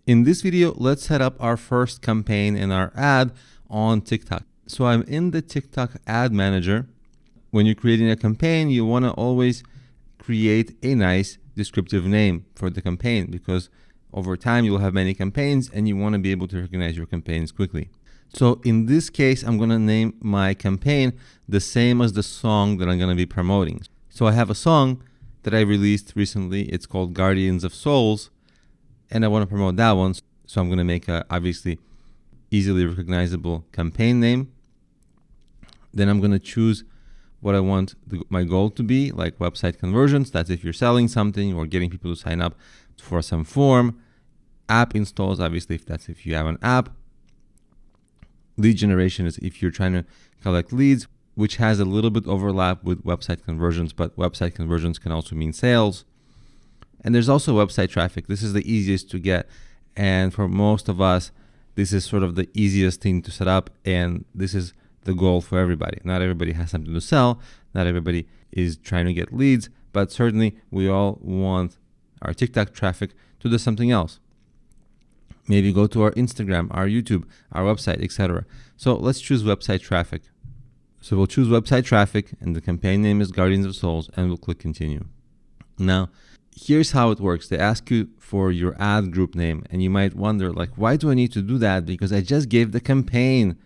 In this video, let's set up our first campaign in our ad on TikTok. So I'm in the TikTok ad manager. When you're creating a campaign, you want to always create a nice descriptive name for the campaign, because over time you'll have many campaigns and you want to be able to recognize your campaigns quickly. So in this case, I'm going to name my campaign the same as the song that I'm going to be promoting. So I have a song that I released recently. It's called Guardians of Souls, and I want to promote that one. So I'm going to make a obviously easily recognizable campaign name. Then I'm going to choose what I want my goal to be, like website conversions. That's if you're selling something or getting people to sign up for some form. App installs, obviously, if you have an app. Lead generation is if you're trying to collect leads, which has a little bit overlap with website conversions, but website conversions can also mean sales. And there's also website traffic. This is the easiest to get. And for most of us, this is sort of the easiest thing to set up. And this is the goal for everybody. Not everybody has something to sell. Not everybody is trying to get leads, but certainly we all want our TikTok traffic to do something else. Maybe go to our Instagram, our YouTube, our website, etc. So let's choose website traffic. So we'll choose website traffic, and the campaign name is Guardians of Souls, and we'll click continue. Now, here's how it works. They ask you for your ad group name, and you might wonder, like, why do I need to do that? Because I just gave the campaign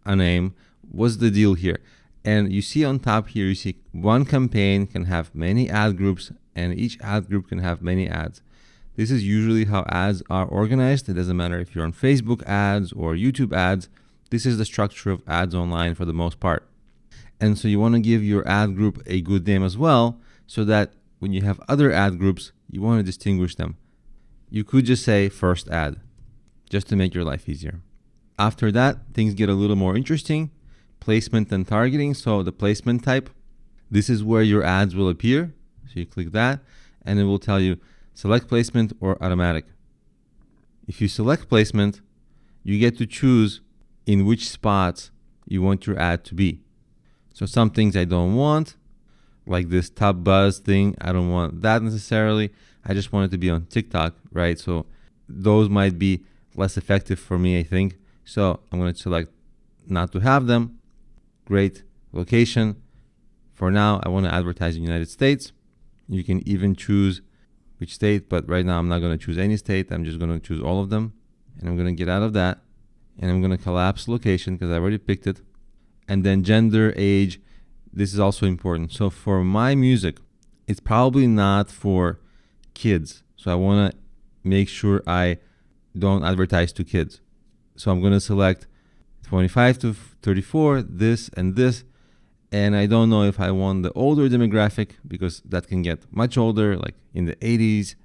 a name. What's the deal here? And you see on top here, you see one campaign can have many ad groups, and each ad group can have many ads. This is usually how ads are organized. It doesn't matter if you're on Facebook ads or YouTube ads. This is the structure of ads online for the most part. And so you want to give your ad group a good name as well, so that when you have other ad groups, you want to distinguish them. You could just say first ad, just to make your life easier. After that, things get a little more interesting. Placement and targeting. So the placement type, this is where your ads will appear. So you click that, and it will tell you select placement or automatic. If you select placement, you get to choose in which spots you want your ad to be. So some things I don't want, like this top buzz thing, I don't want that necessarily. I just want it to be on TikTok, right? So those might be less effective for me, I think. So I'm going to select not to have them. Great. Location. For now, I want to advertise in the United States. You can even choose which state, but right now I'm not going to choose any state. I'm just going to choose all of them. And I'm going to get out of that. And I'm going to collapse location because I already picked it. And then gender, age. This is also important. So for my music, it's probably not for kids. So I want to make sure I don't advertise to kids. So I'm going to select 25 to 34, this and this. And I don't know if I want the older demographic, because that can get much older, like in the 80s,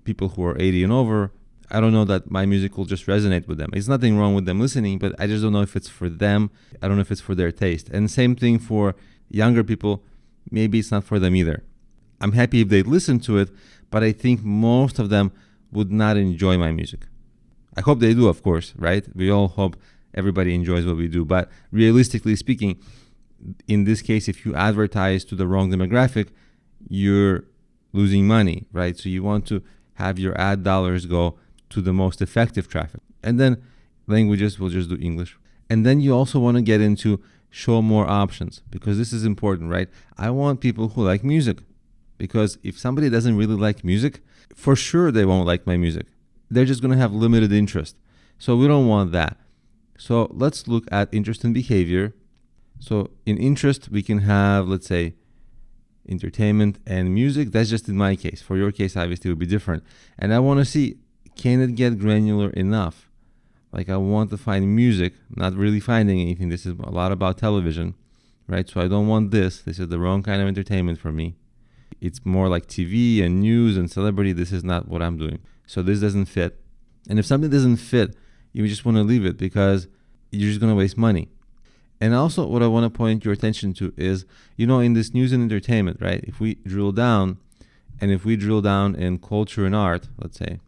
people who are 80 and over. I don't know that my music will just resonate with them. It's nothing wrong with them listening, but I just don't know if it's for them. I don't know if it's for their taste. And same thing for younger people. Maybe it's not for them either. I'm happy if they listen to it, but I think most of them would not enjoy my music. I hope they do, of course, right? We all hope everybody enjoys what we do. But realistically speaking, in this case, if you advertise to the wrong demographic, you're losing money, right? So you want to have your ad dollars go to the most effective traffic. And then languages, we'll just do English. And then you also want to get into show more options, because this is important, right? I want people who like music, because if somebody doesn't really like music, for sure they won't like my music. They're just going to have limited interest. So we don't want that. So let's look at interest and behavior. So in interest, we can have, let's say, entertainment and music. That's just in my case. For your case, obviously, it would be different. And I want to see, can it get granular enough? Like, I want to find music, not really finding anything. This is a lot about television, right? So I don't want this. This is the wrong kind of entertainment for me. It's more like TV and news and celebrity. This is not what I'm doing. So this doesn't fit. And if something doesn't fit, you just want to leave it, because you're just going to waste money. And also what I want to point your attention to is, in this news and entertainment, right? If we drill down, and if we drill down in culture and art, let's say,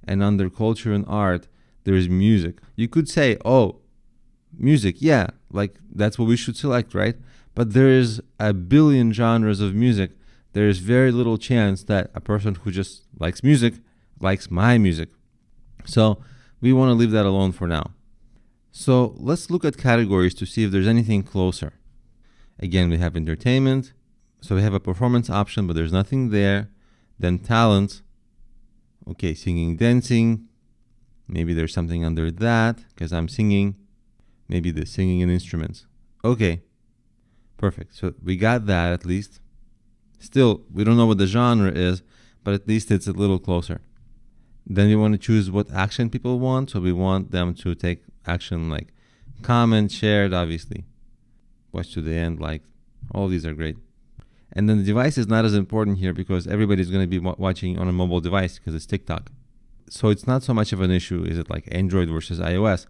and under culture and art, there's music. You could say, oh, music, yeah, like that's what we should select, right? But there is a billion genres of music. There is very little chance that a person who just likes music likes my music. So we want to leave that alone for now. So let's look at categories to see if there's anything closer. Again, we have entertainment. So we have a performance option, but there's nothing there. Then talent. Okay, singing, dancing. Maybe there's something under that because I'm singing. Maybe the singing and instruments. Okay, perfect. So we got that at least. Still, we don't know what the genre is, but at least it's a little closer. Then we want to choose what action people want. So we want them to take action like comment, shared, obviously. Watch to the end, like. All these are great. And then the device is not as important here because everybody's going to be watching on a mobile device because it's TikTok. So it's not so much of an issue. Is it like Android versus iOS?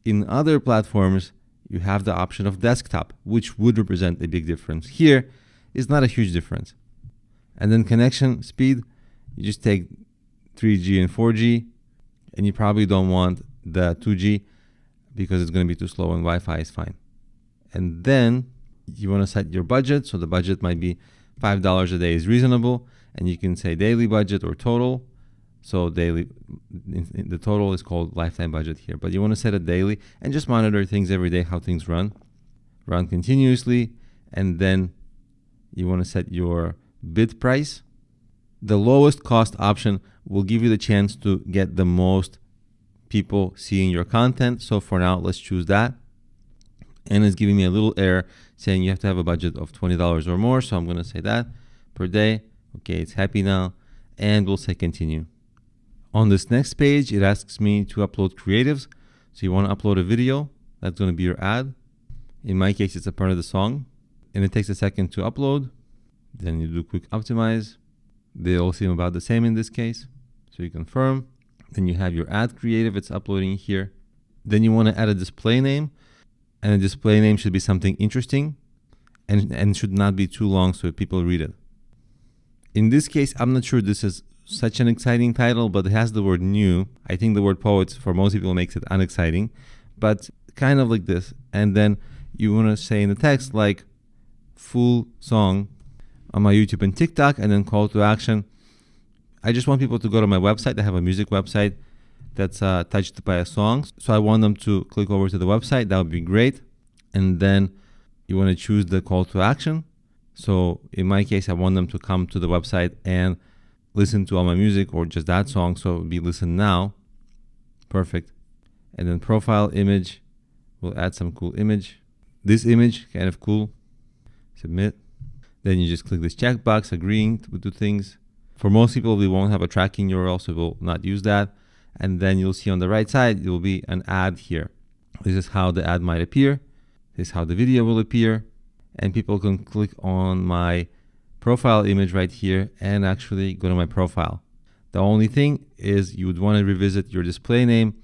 In other platforms, you have the option of desktop, which would represent a big difference. Here is not a huge difference. And then connection speed, you just take 3G and 4G, and you probably don't want the 2G because it's going to be too slow and Wi-Fi is fine. And then you want to set your budget. So the budget might be $5 a day is reasonable, and you can say daily budget or total. So daily, the total is called lifetime budget here, but you want to set it daily and just monitor things every day, how things run continuously. And then you want to set your bid price. The lowest cost option will give you the chance to get the most people seeing your content. So for now, let's choose that. And it's giving me a little error saying you have to have a budget of $20 or more. So I'm going to say that per day. Okay, it's happy now. And we'll say continue. On this next page, it asks me to upload creatives. So you want to upload a video. That's going to be your ad. In my case, it's a part of the song. And it takes a second to upload. Then you do quick optimize. They all seem about the same in this case. So you confirm. Then you have your ad creative. It's uploading here. Then you want to add a display name. And the display name should be something interesting and should not be too long so people read it. In this case, I'm not sure this is such an exciting title, but it has the word new. I think the word poets for most people makes it unexciting, but kind of like this. And then you want to say in the text like full song on my YouTube and TikTok, and then call to action. I just want people to go to my website. I have a music website that's touched by a song. So I want them to click over to the website. That would be great. And then you want to choose the call to action. So in my case, I want them to come to the website and listen to all my music or just that song. So it would be listen now. Perfect. And then profile image. We'll add some cool image. This image, kind of cool. Submit. Then you just click this checkbox, agreeing to do things. For most people, we won't have a tracking URL, so we'll not use that. And then you'll see on the right side, there will be an ad here. This is how the ad might appear. This is how the video will appear. And people can click on my profile image right here and actually go to my profile. The only thing is you would want to revisit your display name.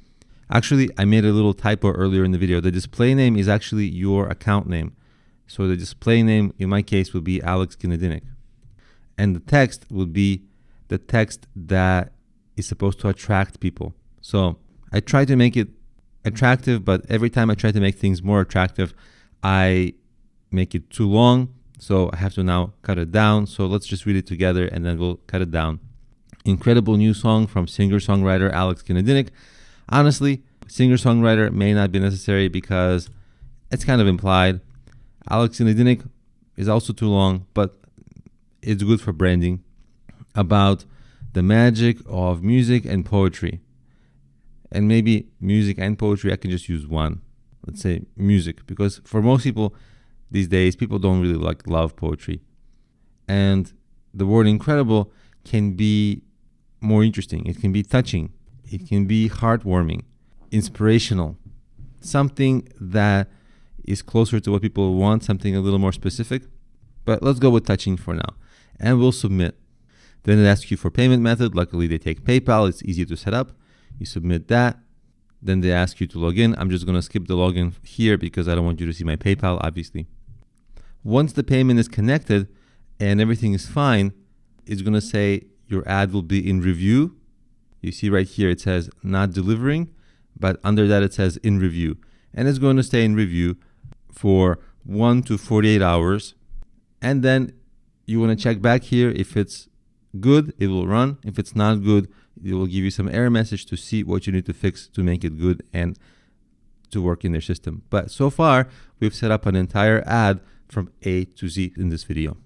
Actually, I made a little typo earlier in the video. The display name is actually your account name. So the display name, in my case, would be Alex Gnedinic. And the text would be the text that is supposed to attract people. So I try to make it attractive, but every time I try to make things more attractive, I make it too long. So I have to now cut it down. So let's just read it together and then we'll cut it down. Incredible new song from singer-songwriter Alex Gnedinic. Honestly, singer-songwriter may not be necessary because it's kind of implied. Alex Gnedinic is also too long, but it's good for branding. About the magic of music and poetry. And maybe music and poetry, I can just use one. Let's say music, because for most people these days, people don't really love poetry. And the word incredible can be more interesting. It can be touching. It can be heartwarming, inspirational, something that is closer to what people want, something a little more specific. But let's go with touching for now. And we'll submit. Then it asks you for payment method. Luckily, they take PayPal. It's easy to set up. You submit that. Then they ask you to log in. I'm just going to skip the login here because I don't want you to see my PayPal, obviously. Once the payment is connected and everything is fine, it's going to say your ad will be in review. You see right here, it says not delivering, but under that it says in review. And it's going to stay in review for 1 to 48 hours. And then you want to check back here. If it's good, it will run. If it's not good, it will give you some error message to see what you need to fix to make it good and to work in their system. But so far, we've set up an entire ad from A to Z in this video.